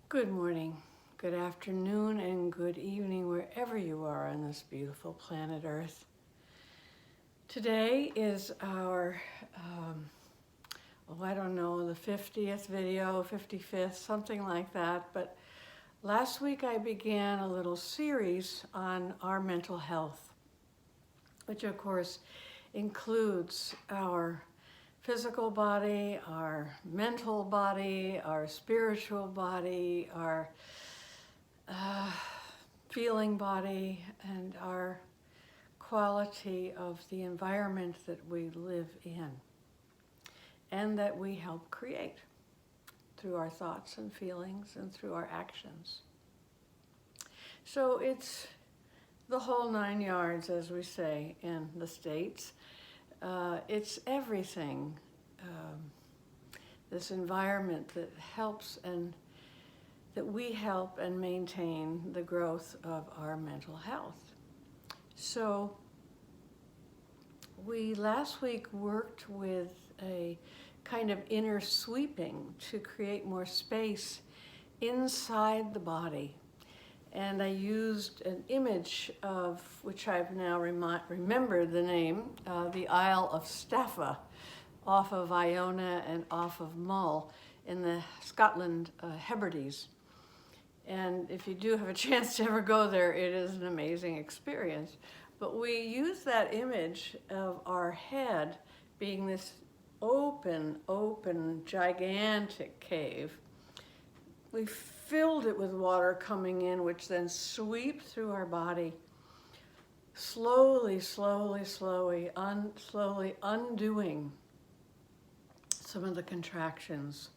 Good morning, good afternoon, and good evening wherever you are on this beautiful planet Earth. Today is our, I don't know, the 50th video, 55th, something like that. But last week I began a little series on our mental health, which of course includes our physical body, our mental body, our spiritual body, our feeling body, and our quality of the environment that we live in and that we help create through our thoughts and feelings and through our actions. So it's the whole 9 yards, as we say in the States. It's everything, this environment that helps and that we help and maintain the growth of our mental health. So we last week worked with a kind of inner sweeping to create more space inside the body. And I used an image of, which I've now remembered the name, the Isle of Staffa, off of Iona and off of Mull in the Scotland Hebrides. And if you do have a chance to ever go there, it is an amazing experience. But we use that image of our head being this open, gigantic cave. We filled it with water coming in, which then swept through our body, slowly undoing some of the contractions,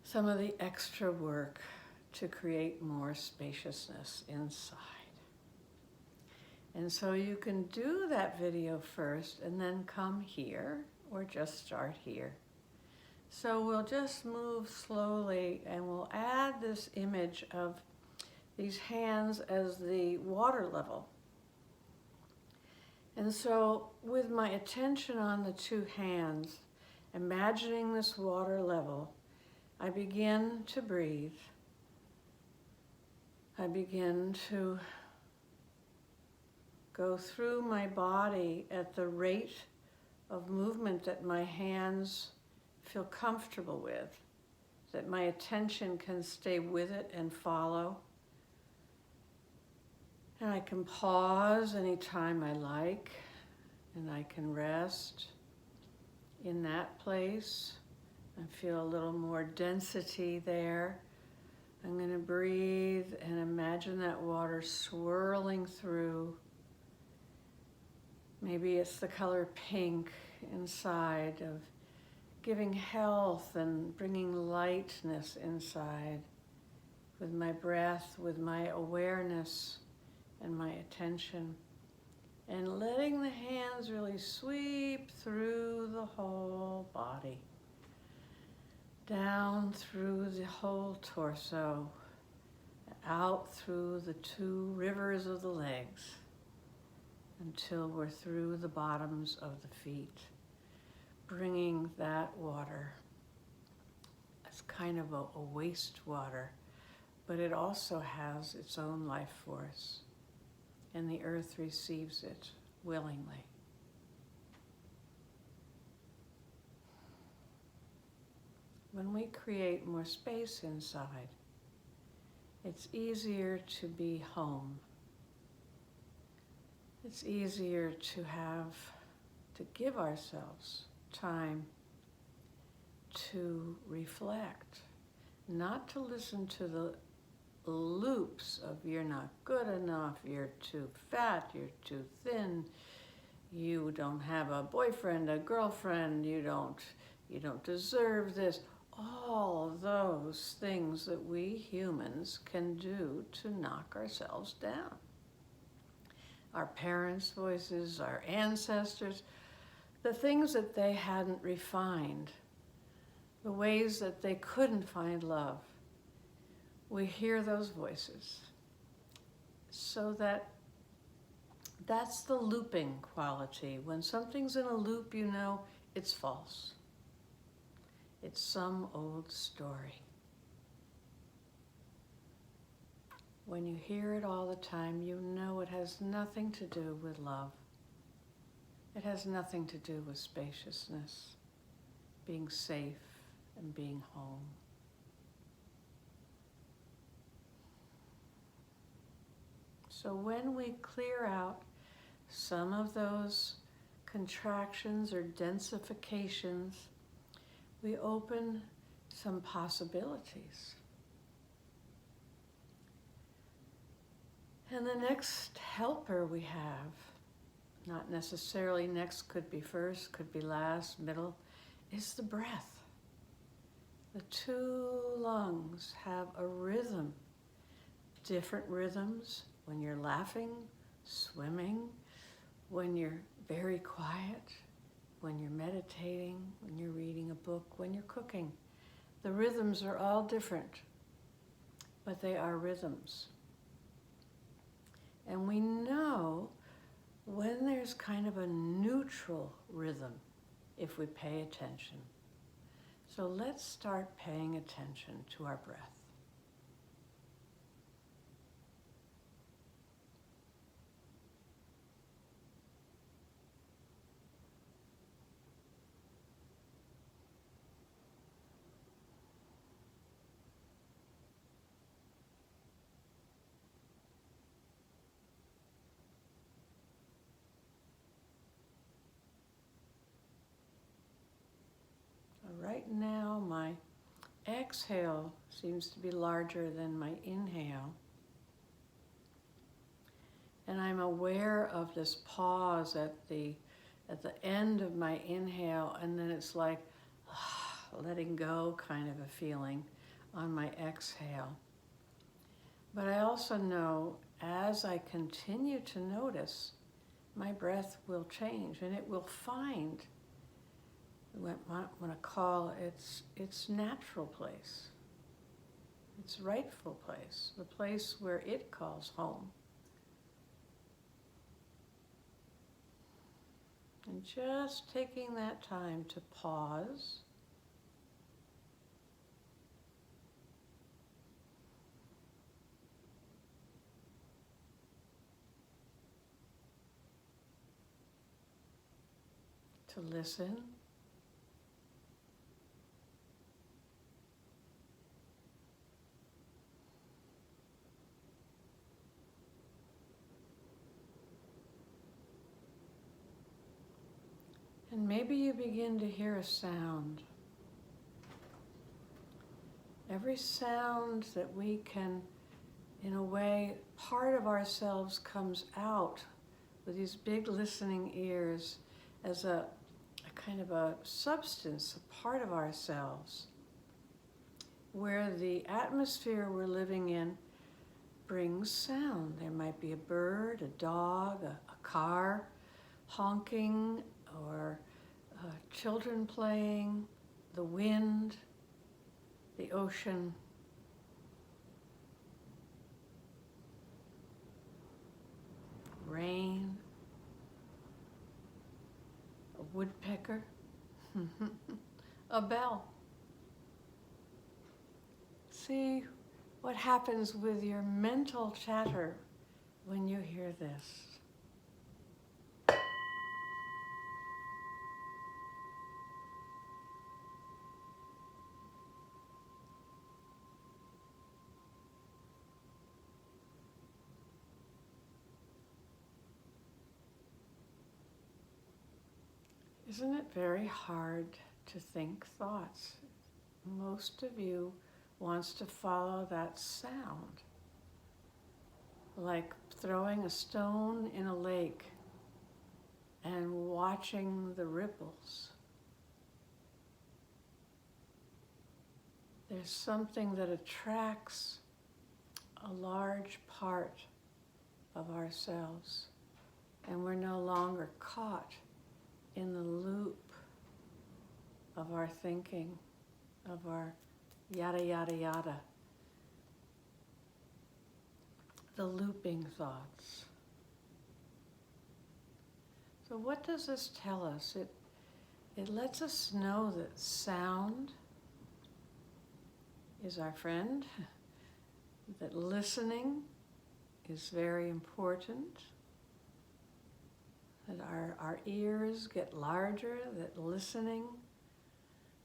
some of the extra work to create more spaciousness inside. And so you can do that video first and then come here or just start here. So we'll just move slowly and we'll add this image of these hands as the water level. And so with my attention on the two hands, imagining this water level, I begin to breathe. I begin to go through my body at the rate of movement that my hands feel comfortable with, that my attention can stay with it and follow. And I can pause anytime I like, and I can rest in that place and feel a little more density there. I'm going to breathe and imagine that water swirling through. Maybe it's the color pink inside, of giving health and bringing lightness inside with my breath, with my awareness and my attention. And letting the hands really sweep through the whole body, down through the whole torso, out through the two rivers of the legs, until we're through the bottoms of the feet, bringing that water as kind of a wastewater, but it also has its own life force, and the earth receives it willingly. When we create more space inside, it's easier to be home. It's easier to give ourselves time to reflect, not to listen to the loops of you're not good enough, you're too fat, you're too thin, you don't have a boyfriend, a girlfriend, you don't deserve this. All of those things that we humans can do to knock ourselves down. Our parents' voices, our ancestors, the things that they hadn't refined, the ways that they couldn't find love. We hear those voices. So that's the looping quality. When something's in a loop, you know it's false. It's some old story. When you hear it all the time, you know it has nothing to do with love. It has nothing to do with spaciousness, being safe and being home. So when we clear out some of those contractions or densifications, we open some possibilities. And the next helper we have, not necessarily next, could be first, could be last, middle, is the breath. The two lungs have a rhythm, different rhythms when you're laughing, swimming, when you're very quiet, when you're meditating, when you're reading a book, when you're cooking. The rhythms are all different, but they are rhythms. And we know when there's kind of a neutral rhythm if we pay attention. So let's start paying attention to our breath. Right now, my exhale seems to be larger than my inhale. And I'm aware of this pause at the end of my inhale, and then it's like letting go kind of a feeling on my exhale. But I also know as I continue to notice, my breath will change and it will find what I want to call its natural place, its rightful place, the place where it calls home. And just taking that time to pause, to listen, and maybe you begin to hear a sound. Every sound that we can, in a way, part of ourselves comes out with these big listening ears as a kind of a substance, a part of ourselves, where the atmosphere we're living in brings sound. There might be a bird, a dog, a car honking, or children playing, the wind, the ocean. Rain, a woodpecker, a bell. See what happens with your mental chatter when you hear this. Isn't it very hard to think thoughts? Most of you wants to follow that sound, like throwing a stone in a lake and watching the ripples. There's something that attracts a large part of ourselves, and we're no longer caught in the loop of our thinking, of our yada, yada, yada. The looping thoughts. So what does this tell us? It lets us know that sound is our friend, that listening is very important, that our ears get larger, that listening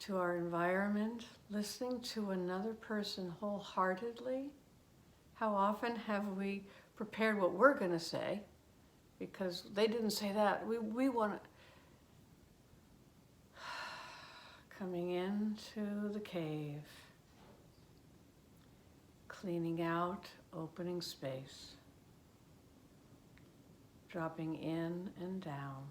to our environment, listening to another person wholeheartedly. How often have we prepared what we're going to say because they didn't say that? We want to... Coming into the cave, cleaning out, opening space, dropping in and down,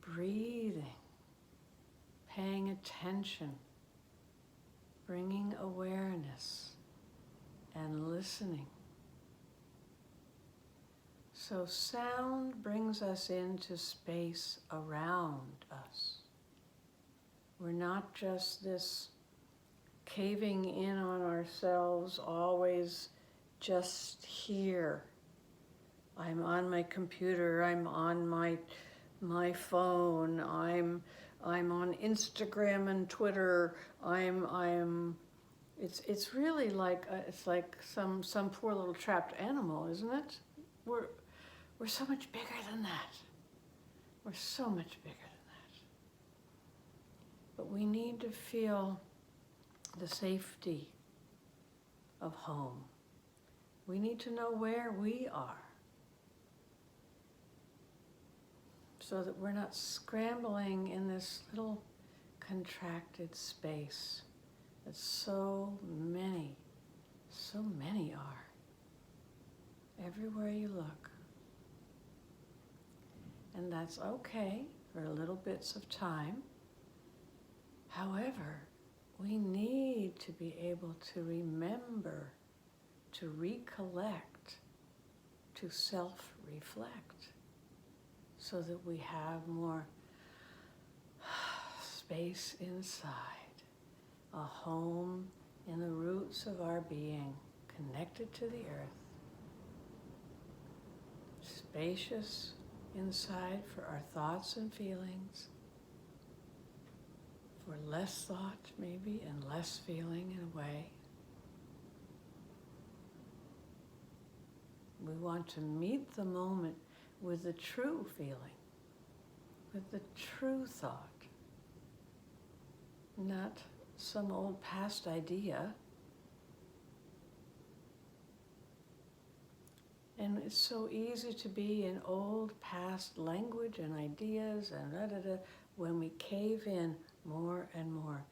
breathing, paying attention, bringing awareness, and listening. So sound brings us into space around us. We're not just this caving in on ourselves, always just here. I'm on my computer, I'm on my phone, I'm on Instagram and Twitter, it's really like it's like some poor little trapped animal, isn't it? We're so much bigger than that. We're so much bigger than that. But we need to feel the safety of home. We need to know where we are so that we're not scrambling in this little contracted space that so many are. Everywhere you look. And that's okay for little bits of time. However, we need to be able to remember, to recollect, to self-reflect, so that we have more space inside, a home in the roots of our being, connected to the earth, spacious inside for our thoughts and feelings, for less thought maybe and less feeling in a way. We want to meet the moment with the true feeling, with the true thought, not some old past idea. And it's so easy to be in old past language and ideas and when we cave in more and more.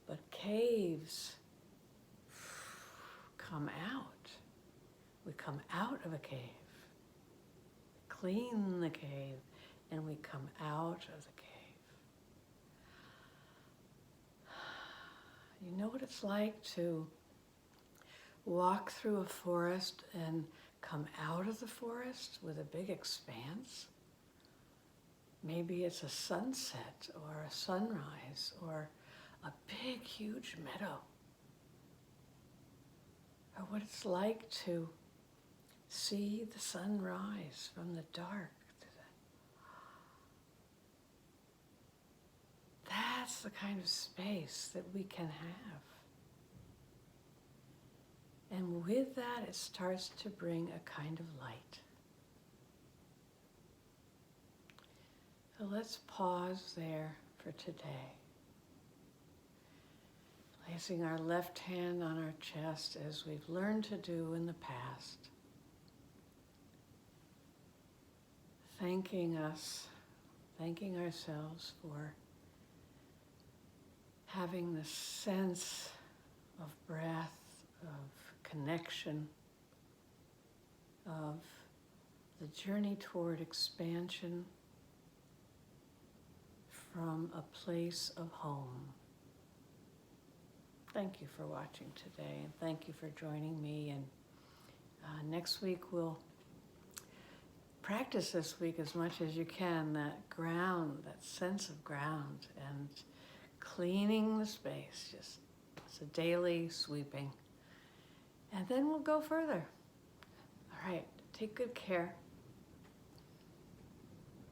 But caves come out. We come out of a cave, clean the cave, and we come out of the cave. You know what it's like to walk through a forest and come out of the forest with a big expanse? Maybe it's a sunset or a sunrise or a big, huge meadow. Or what it's like to see the sun rise from the dark. That's the kind of space that we can have. And with that, it starts to bring a kind of light. So let's pause there for today. Placing our left hand on our chest as we've learned to do in the past. Thanking ourselves for having the sense of breath, of connection, of the journey toward expansion from a place of home. Thank you for watching today, and thank you for joining me. And next week we'll practice this week as much as you can, that ground, that sense of ground, and cleaning the space. Just it's a daily sweeping. And then we'll go further. All right, take good care.